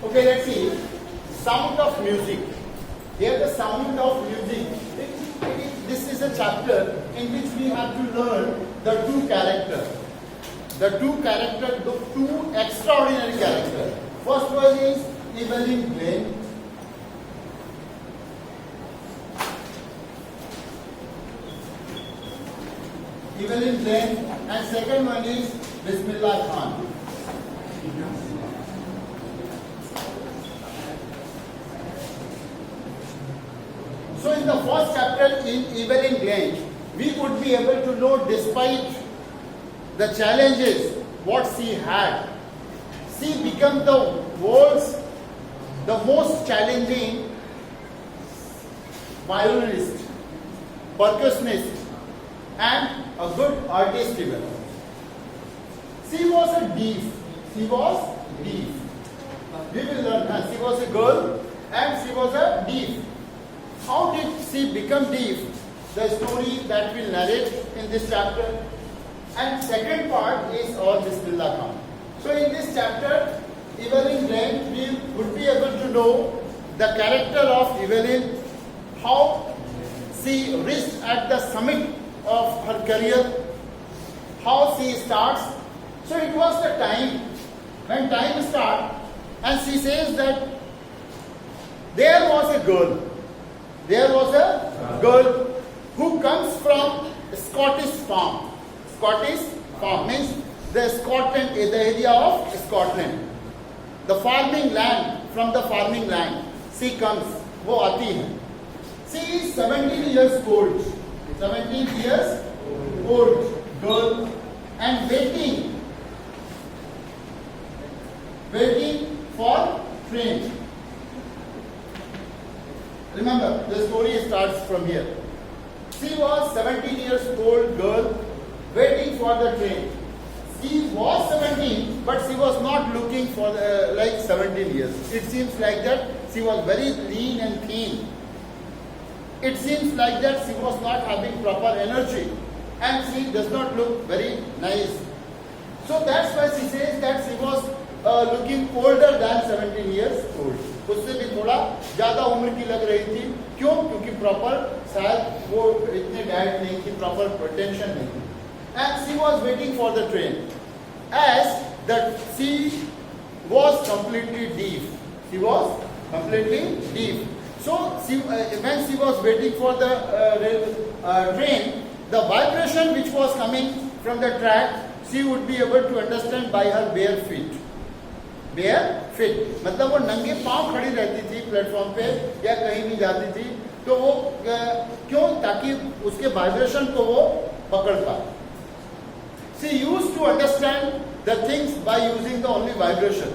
Okay, let's see. Sound of music. Here the sound of music. This is a chapter in which we have to learn the two characters. The two extraordinary characters. First one is Evelyn Glenn. Evelyn Glenn, and second one is Bismillah Khan. So in the first chapter in Evelyn Glenn, we would be able to know, despite the challenges what she had, she became the world's most challenging violinist, percussionist, and a good artist even. She was a deaf. We will learn that. She was a girl and she was a deaf. How did she become deaf? The story that we'll narrate in this chapter. And second part is all Bismillah Khan. So in this chapter, Evelyn Glenn, we would be able to know the character of Evelyn, how she reached at the summit of her career, how she starts. So it was the time, when time starts, and she says that there was a girl who comes from Scottish farm. Scottish farm means the Scotland, the area of Scotland. The farming land, from the farming land, she comes, wo aati hai. She is 17 years old. 17 years old girl and waiting for train. Remember, the story starts from here. She was 17 years old girl waiting for the train. She was 17, but she was not looking for like 17 years. It seems like that she was very lean and thin. It seems like that she was not having proper energy and she does not look very nice. So that's why she says that she was looking older than 17 years old. उससे भी थोड़ा ज़्यादा उम्र की लग रही थी. क्यों? क्योंकि प्रॉपर शायद वो इतने डाइट नहीं थी, प्रॉपर टेंशन नहीं थी. And she was waiting for the train. As that she was completely deaf. She was completely deaf. So when she was waiting for the train, the vibration which was coming from the track, she would be able to understand by her bare feet. Bare feet. मतलब वो नंगे पांव खड़ी रहती थी platform पे या कहीं भी जाती थी, तो वो क्यों? ताकि उसके वाइब्रेशन को वो पकड़ पाए. She used to understand the things by using the only vibration.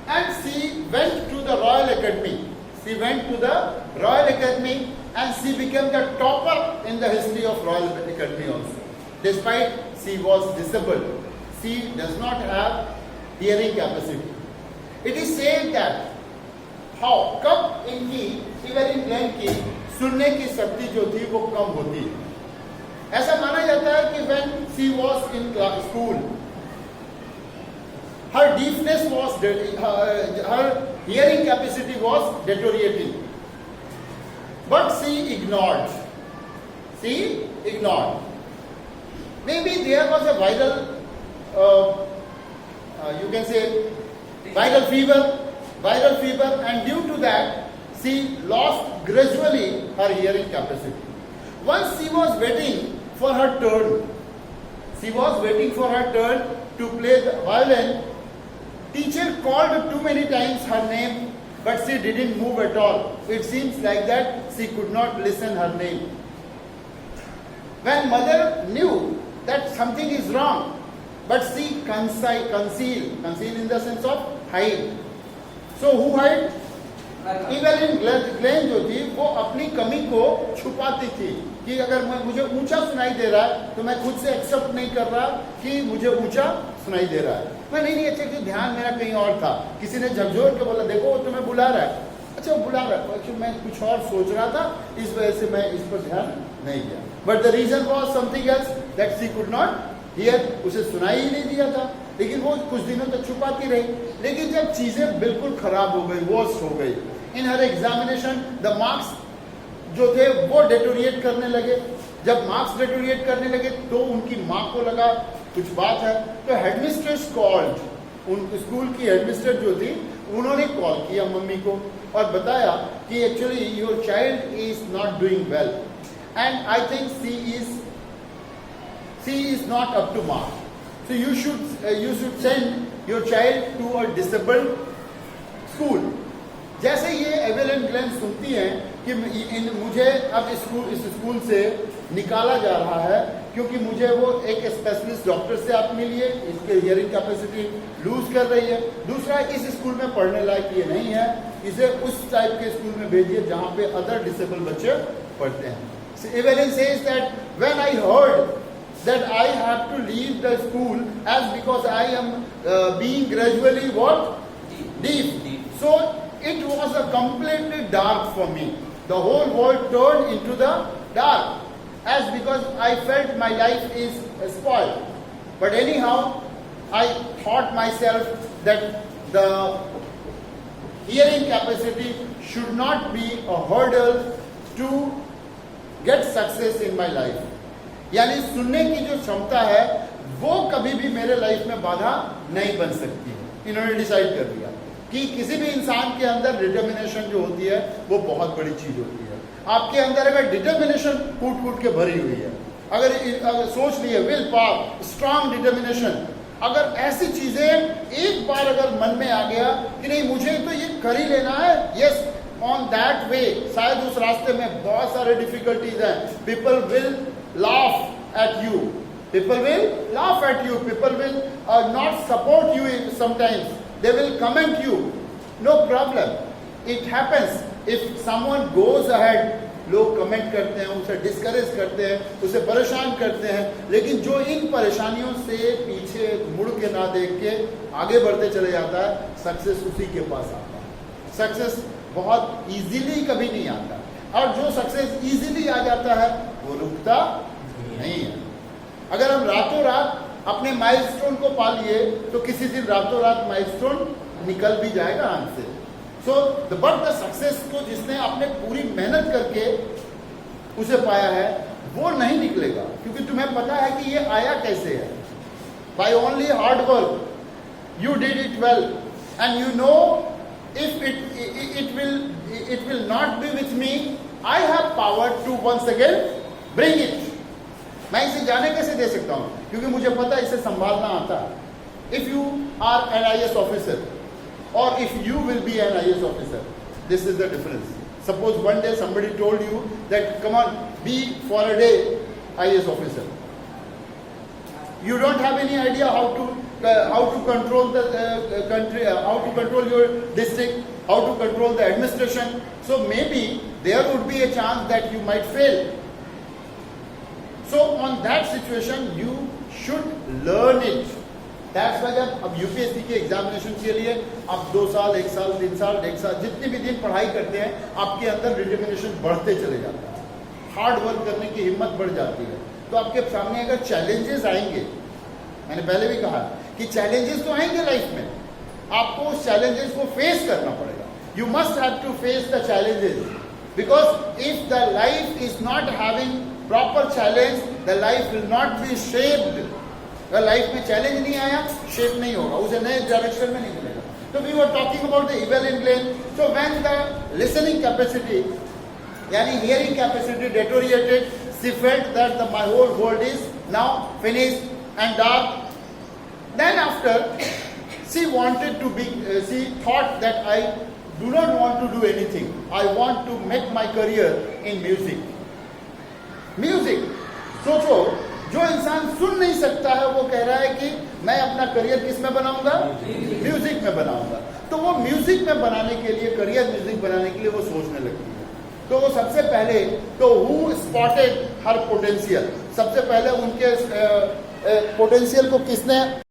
And she went to the Royal Academy. And she became the topper in the history of Royal Academy also. Despite she was disabled, she does not have hearing capacity. It is said that how कब इनकी Evelyn Glenn की सुनने की शक्ति जो थी वो कम होती है. ऐसा माना जाता है कि when she was in school, her deafness was, her hearing capacity was deteriorating. But she ignored. Maybe there was a viral, you can say, viral fever, and due to that, she lost gradually her hearing capacity. Once she was waiting for her turn to play the violin. Teacher called too many times her name, but she didn't move at all. It seems like that she could not listen her name. When mother knew that something is wrong, but she conceal in the sense of hide. So who hide? Evelyn Glenn जो थी वो अपनी कमी को छुपाती थी कि अगर मुझे ऊंचा सुनाई दे रहा है तो मैं खुद से एक्सेप्ट नहीं कर रहा कि मुझे ऊंचा सुनाई दे रहा है. मैं नहीं अच्छा कि ध्यान मेरा कहीं और था. किसी ने झकझोर के बोला देखो वो तुम्हें बुला रहा है. अच्छा वो बुला रहा है, एक्चुअली मैं कुछ और सोच रहा था, इस वजह से मैं इस पर ध्यान नहीं दिया. But the reason was something else that she could not hear. उसे सुनाई ही नहीं दिया था. लेकिन वो कुछ दिनों तक छुपाती रही। लेकिन जब चीज़ें बिल्कुल खराब हो गई, वर्स्ट हो गई, इन हर एग्जामिनेशन द मार्क्स जो थे वो डेटोरिएट करने लगे। जब मार्क्स डेटोरिएट करने लगे तो उनकी माँ को लगा कुछ बात है, तो हेडमिस्ट्रेस कॉल्ड, उन स्कूल की हेडमिस्ट्रेस जो थी उन्होंने कॉल किया मम्मी को और बताया कि actually your child is not doing well and I think she is not up to mark, so you should send your child to a disabled school। जैसे ये एवेलिन ग्लेन सुनती हैं कि मुझे अब इस स्कूल से निकाला जा रहा है क्योंकि मुझे वो एक स्पेशलिस्ट डॉक्टर से आप मिलिए, इसके हियरिंग कैपेसिटी लूज कर रही है, दूसरा इस स्कूल में पढ़ने लायक ये नहीं है, इसे उस टाइप के स्कूल में भेजिए जहाँ पे अदर डिसेबल बच्चे पढ़ते हैं। Evelyn says that when I heard that I have to leave the school as because I am being gradually what? Deaf. So it was a completely dark for me. The whole world turned into the dark as because I felt my life is spoiled. But anyhow, I thought myself that the hearing capacity should not be a hurdle to get success in my life. यानी सुनने की जो क्षमता है वो कभी भी मेरे लाइफ में बाधा नहीं बन सकती है। इन्होंने डिसाइड कर दिया कि किसी भी इंसान के अंदर डिटर्मिनेशन जो होती है वो बहुत बड़ी चीज होती है। आपके अंदर अगर डिटर्मिनेशन कूट कूट के भरी हुई है, अगर सोच लिए विल पावर, स्ट्रांग डिटर्मिनेशन, अगर ऐसी चीजें एक बार अगर मन में आ गया कि नहीं मुझे तो ये कर ही लेना है, यस ऑन दैट वे, शायद उस रास्ते में बहुत सारे डिफिकल्टीज हैं, people will laugh at you, people will laugh at you, people will not support you sometimes, they will comment you, no problem, it happens if someone goes ahead, लोग comment करते हैं, उसे डिस्करेज करते हैं, उसे परेशान करते हैं, लेकिन जो इन परेशानियों से पीछे मुड़ के ना देख के आगे बढ़ते चले जाता है, सक्सेस उसी के पास आता है। सक्सेस बहुत इजीली कभी नहीं आता, और जो सक्सेस इजीली आ जाता है वो रुकता नहीं है। अगर हम रातों रात अपने माइलस्टोन को पा लिए तो किसी दिन रातों रात माइलस्टोन निकल भी जाएगा हाथ से। सो बट द सक्सेस को जिसने अपने पूरी मेहनत करके उसे पाया है वो नहीं निकलेगा, क्योंकि तुम्हें पता है कि ये आया कैसे है। By only hard work you did it well and you know if it will not be with me, I have power to once again bring it। मैं इसे जाने कैसे दे सकता हूँ, क्योंकि मुझे पता है इसे संभालना आता है। If you are an IAS officer or if you will be an IAS officer, this is the difference। Suppose one day somebody told you that come on be for a day IAS officer, you don't have any idea how to control the country, how to control your district, how to control the administration, so maybe there would be a chance that you might fail। So on that situation you should learn it। That's why जब अब UPSC के examination के लिए आप 2 साल 1 साल 3 साल 1 साल जितने भी दिन पढ़ाई करते हैं, आपके अंदर डिटर्मिनेशन बढ़ते चले जाता है, हार्ड वर्क करने की हिम्मत बढ़ जाती है। तो आपके सामने अगर चैलेंजेस आएंगे, मैंने पहले भी कहा कि चैलेंजेस तो आएंगे लाइफ में, आपको उस चैलेंजेस को फेस करना पड़ेगा। You must have to face the challenges, because if the life is not having proper challenge, the life will not be shaped. अगर लाइफ में चैलेंज नहीं आया, शेप नहीं होगा, उसे नए डायरेक्शन में नहीं मिलेगा। तो we were talking about the Evelyn Glennie. So when the listening capacity यानी hearing capacity deteriorated, she felt that my whole world is now finished and dark। Then after she wanted to be, she thought that I do not want to do anything, I want to make my career in music। Music, सोचो जो इंसान सुन नहीं सकता है वो कह रहा है कि मैं अपना करियर किस में बनाऊंगा, म्यूजिक में बनाऊंगा। तो वो म्यूजिक में बनाने के लिए, करियर म्यूजिक बनाने के लिए वो सोचने लगती है। तो वो सबसे पहले तो हु स्पॉटेड हर पोटेंशियल, सबसे पहले उनके पोटेंशियल को किसने